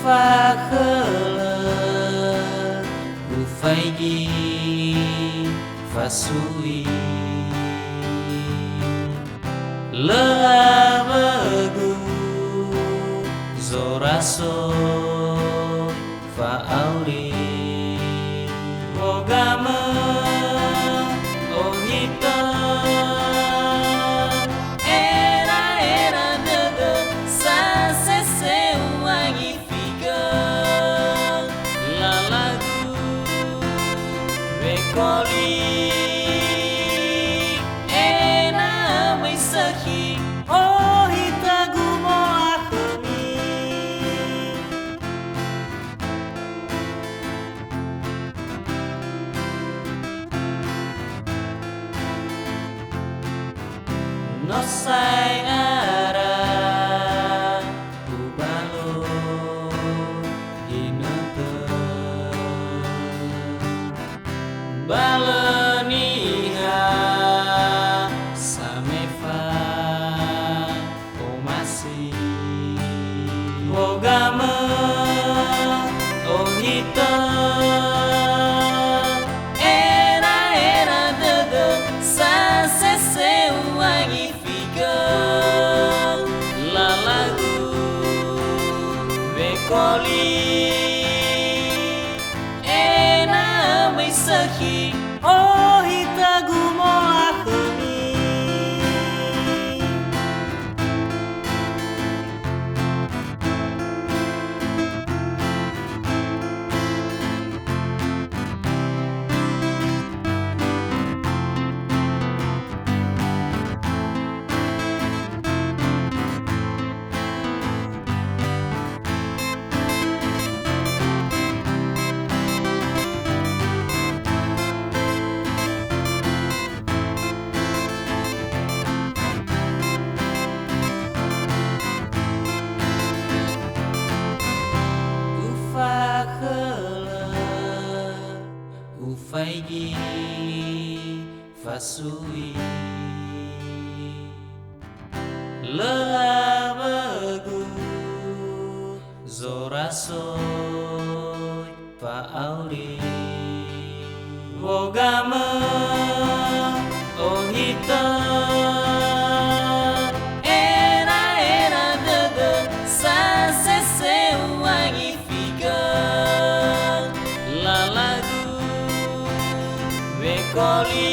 Ufak ufaigi fasui leabegu zoraso faauri ogama ohita era dege sasese wangi figa lalagu rekoli ena maisahi ohita gumo akumi no sai ara ubalo inata balaniha samefa omasi ogama ohita era dege sasese wangi figa lalagu rekoli ena maisahi ohita gumo akumi ufaigi fasui leabegu zoraso faauri ogama ohita era dege sasese wangi figa lalagu rekoli